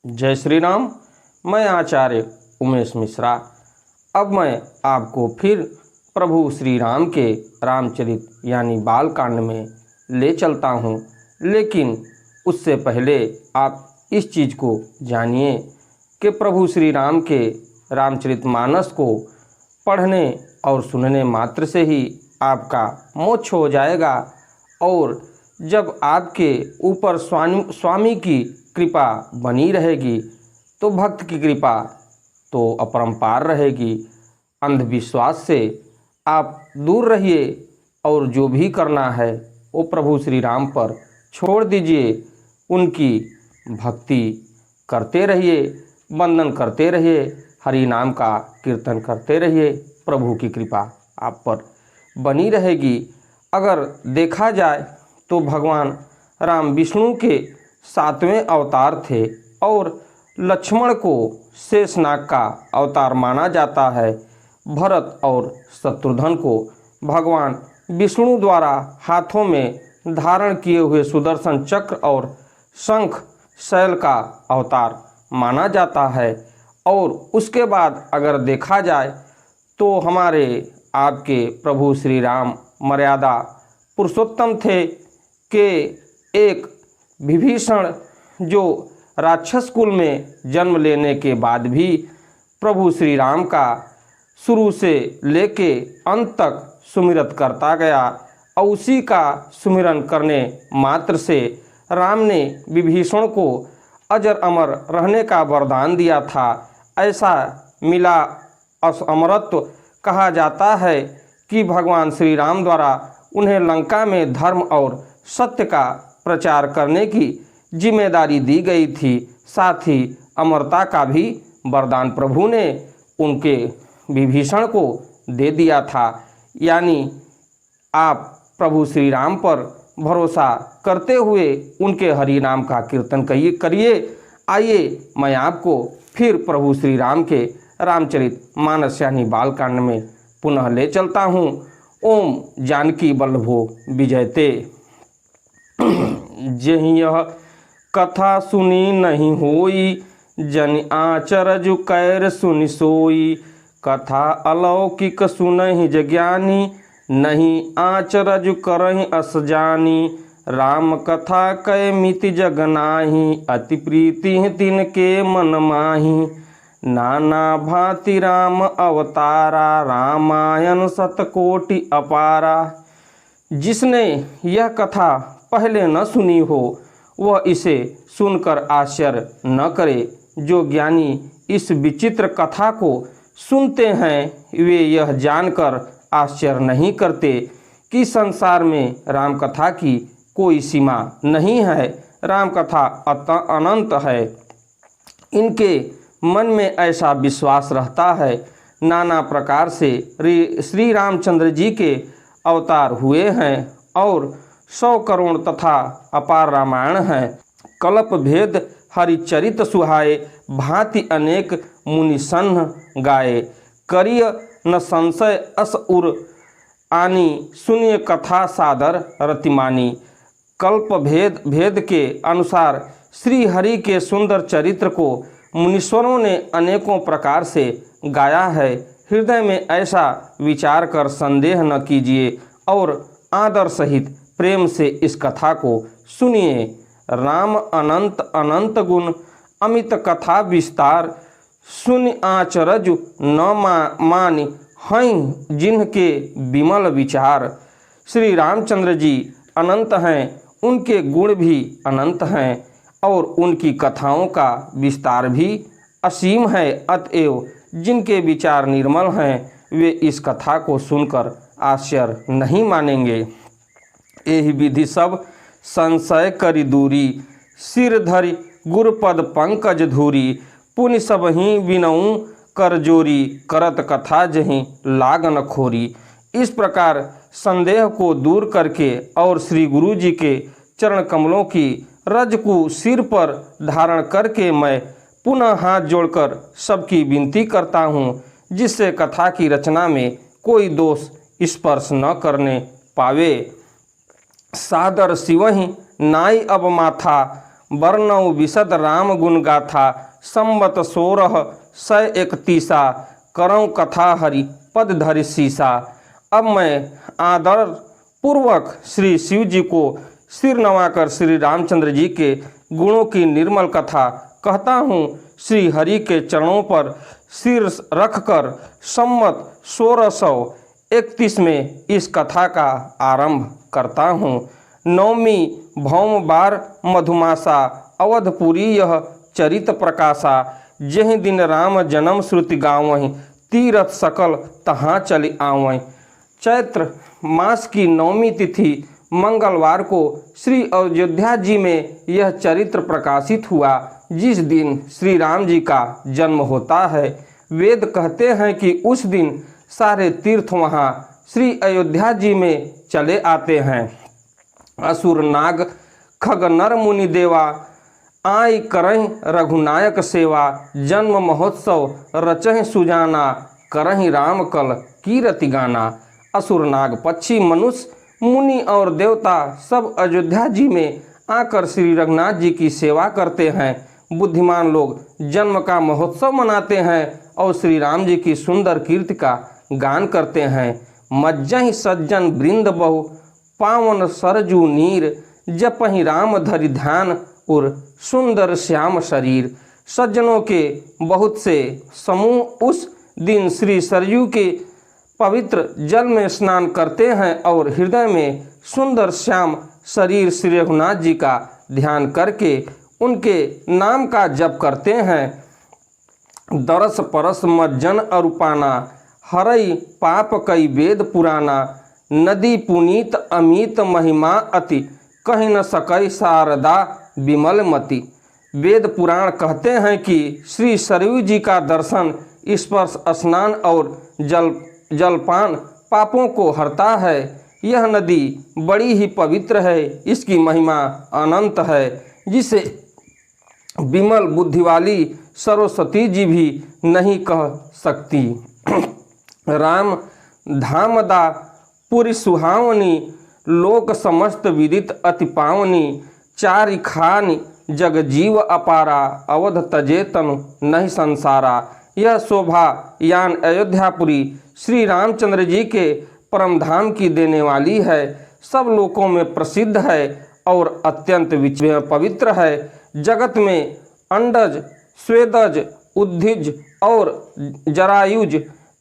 जय श्री राम। मैं आचार्य उमेश मिश्रा। अब मैं आपको फिर प्रभु श्री राम के रामचरित यानी बाल कांड में ले चलता हूँ, लेकिन उससे पहले आप इस चीज़ को जानिए कि प्रभु श्री राम के रामचरितमानस को पढ़ने और सुनने मात्र से ही आपका मोक्ष हो जाएगा। और जब आपके ऊपर स्वामी की कृपा बनी रहेगी तो भक्त की कृपा तो अपरंपार रहेगी। अंधविश्वास से आप दूर रहिए और जो भी करना है वो प्रभु श्री राम पर छोड़ दीजिए। उनकी भक्ति करते रहिए, वंदन करते रहिए, हरि नाम का कीर्तन करते रहिए। प्रभु की कृपा आप पर बनी रहेगी। अगर देखा जाए तो भगवान राम विष्णु के 7वें अवतार थे और लक्ष्मण को शेषनाग का अवतार माना जाता है। भरत और शत्रुघ्न को भगवान विष्णु द्वारा हाथों में धारण किए हुए सुदर्शन चक्र और शंख शैल का अवतार माना जाता है। और उसके बाद अगर देखा जाए तो हमारे आपके प्रभु श्री राम मर्यादा पुरुषोत्तम थे कि एक विभीषण जो राक्षस कुल में जन्म लेने के बाद भी प्रभु श्री राम का शुरू से लेके अंत तक सुमिरत करता गया और उसी का सुमिरन करने मात्र से राम ने विभीषण को अजर अमर रहने का वरदान दिया था। ऐसा मिला अमरत्व कहा जाता है कि भगवान श्री राम द्वारा उन्हें लंका में धर्म और सत्य का प्रचार करने की जिम्मेदारी दी गई थी। साथ ही अमरता का भी वरदान प्रभु ने उनके विभीषण को दे दिया था। यानी आप प्रभु श्री राम पर भरोसा करते हुए उनके हरि नाम का कीर्तन करिए। आइए मैं आपको फिर प्रभु श्री राम के रामचरित मानस यानी बाल कांड में पुनः ले चलता हूँ। ओम जानकी वल्लभो विजयते। जेहि यह कथा सुनी नहीं होई, जन आचरज कैर सुनि सोई। कथा अलौकिक सुनहि जज्ञानी, नहीं आचरज करहि अस जानी। राम कथा कै मिति जग नाही, अति प्रीति तिनके मन माही। नाना भांति राम अवतारा, रामायण शतकोटि अपारा। जिसने यह कथा पहले न सुनी हो वह इसे सुनकर आश्चर्य न करे। जो ज्ञानी इस विचित्र कथा को सुनते हैं वे यह जानकर आश्चर्य नहीं करते कि संसार में राम कथा की कोई सीमा नहीं है। राम कथा अनंत है। इनके मन में ऐसा विश्वास रहता है। नाना प्रकार से श्री रामचंद्र जी के अवतार हुए हैं और 100 करोड़ तथा अपार रामायण हैं। कल्प भेद हरिचरित सुहाए, भांति अनेक मुनि सन्ह गाए। करिय न संशय अस उर आनी, सुनिए कथा सादर रतिमानी। कल्प भेद के अनुसार श्री हरि के सुंदर चरित्र को मुनीश्वरों ने अनेकों प्रकार से गाया है। हृदय में ऐसा विचार कर संदेह न कीजिए और आदर सहित प्रेम से इस कथा को सुनिए। राम अनंत अनंत गुण, अमित कथा विस्तार। सुनि आचरज न मानि, हैं जिनके विमल विचार। श्री रामचंद्र जी अनंत हैं, उनके गुण भी अनंत हैं और उनकी कथाओं का विस्तार भी असीम है। अतएव जिनके विचार निर्मल हैं वे इस कथा को सुनकर आश्चर्य नहीं मानेंगे। एहि विधि सब संशय करि दूरी, सिर धरि गुरुपद पंकज धूरी। पुनि सबहि विनऊ कर जोरी, करत कथा जहि लागन खोरी। इस प्रकार संदेह को दूर करके और श्री गुरु जी के चरण कमलों की रज को सिर पर धारण करके मैं पुनः हाथ जोड़कर सबकी विनती करता हूँ, जिससे कथा की रचना में कोई दोष स्पर्श न करने पावे। सादर सिवहि नाई अब माथा, वर्णौ विशद राम गुण गाथा, संवत 1631 करऊँ कथा हरि पद धरि सीसा। अब मैं आदर पूर्वक श्री शिव जी को सिर नवाकर श्री रामचंद्र जी के गुणों की निर्मल कथा कहता हूँ। श्री हरि के चरणों पर सिर रखकर संवत 1631 में इस कथा का आरंभ करता हूँ। नवमी भौम बार मधुमासा, अवधपुरी यह चरित प्रकाशा। जेहि दिन राम जन्म श्रुति गावहीं, तीरथ सकल तहाँ चली आवहीं। चैत्र मास की नवमी तिथि मंगलवार को श्री अयोध्या जी में यह चरित्र प्रकाशित हुआ, जिस दिन श्री राम जी का जन्म होता है। वेद कहते हैं कि उस दिन सारे तीर्थ वहाँ श्री अयोध्या जी में चले आते हैं। असुर नाग खग नर मुनि देवा, आई करहीं रघुनायक सेवा। जन्म महोत्सव रचहि सुजाना, करहीं राम कल कीरति गाना। असुर नाग पक्षी मनुष्य मुनि और देवता सब अयोध्या जी में आकर श्री रघुनाथ जी की सेवा करते हैं। बुद्धिमान लोग जन्म का महोत्सव मनाते हैं और श्री राम जी की सुंदर कीर्ति का गान करते हैं। मज्जहि सज्जन वृंद बहु, पावन सरजू नीर। जपहि राम धरि ध्यान, उर सुंदर श्याम शरीर। सज्जनों के बहुत से समूह उस दिन श्री सरयू के पवित्र जल में स्नान करते हैं और हृदय में सुंदर श्याम शरीर श्री रघुनाथ जी का ध्यान करके उनके नाम का जप करते हैं। दरस परस मज्जन अरूपाना, हरई पाप कई वेद पुराना। नदी पुनीत अमित महिमा अति, कहीं न सकई शारदा विमल मति। वेद पुराण कहते हैं कि श्री सरयू जी का दर्शन, स्पर्श, स्नान और जलपान पापों को हरता है। यह नदी बड़ी ही पवित्र है, इसकी महिमा अनंत है, जिसे विमल बुद्धि वाली सरस्वती जी भी नहीं कह सकती। राम धामदा पुरी सुहावनी, लोक समस्त विदित अति पावनी। चारि खानि जग जीव अपारा, अवध तजे तनु नहीं संसारा। यह शोभा यान अयोध्यापुरी श्री रामचंद्र जी के परम धाम की देने वाली है, सब लोकों में प्रसिद्ध है और अत्यंत पवित्र है। जगत में अंडज, स्वेदज, उद्धिज और जरायुज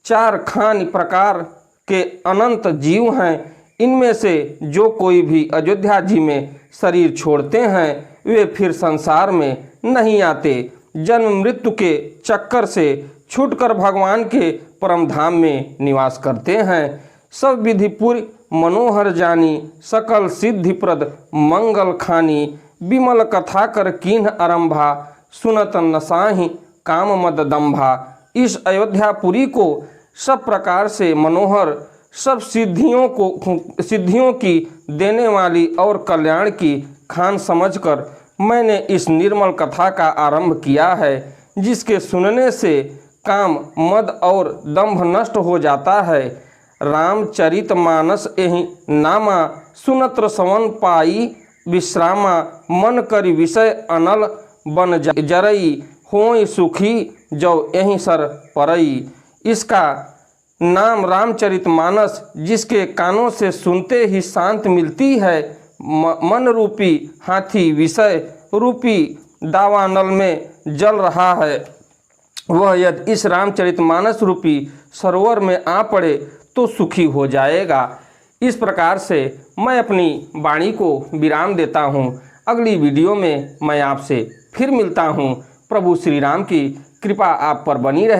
4 खान प्रकार के अनंत जीव हैं। इनमें से जो कोई भी अयोध्या जी में शरीर छोड़ते हैं वे फिर संसार में नहीं आते, जन्म मृत्यु के चक्कर से छूटकर भगवान के परम धाम में निवास करते हैं। सब विधिपुर मनोहर जानी, सकल सिद्धिप्रद मंगल खानी। विमल कथा कर कीन्ह आरंभा, सुनत नसाहि काम मद दंभा। इस अयोध्यापुरी को सब प्रकार से मनोहर, सब सिद्धियों की देने वाली और कल्याण की खान समझकर मैंने इस निर्मल कथा का आरंभ किया है, जिसके सुनने से काम, मद और दंभ नष्ट हो जाता है। रामचरित मानस एहि नामा, सुनत्र सवन पाई विश्रामा। मन करि विषय अनल बन जरई, होई सुखी जो यहीं सर परई। इसका नाम रामचरित मानस, जिसके कानों से सुनते ही शांत मिलती है। मन रूपी हाथी विषय रूपी दावानल में जल रहा है, वह यदि इस रामचरितमानस रूपी सरोवर में आ पड़े तो सुखी हो जाएगा। इस प्रकार से मैं अपनी वाणी को विराम देता हूँ। अगली वीडियो में मैं आपसे फिर मिलता हूँ। प्रभु श्री राम की कृपा आप पर बनी रहे।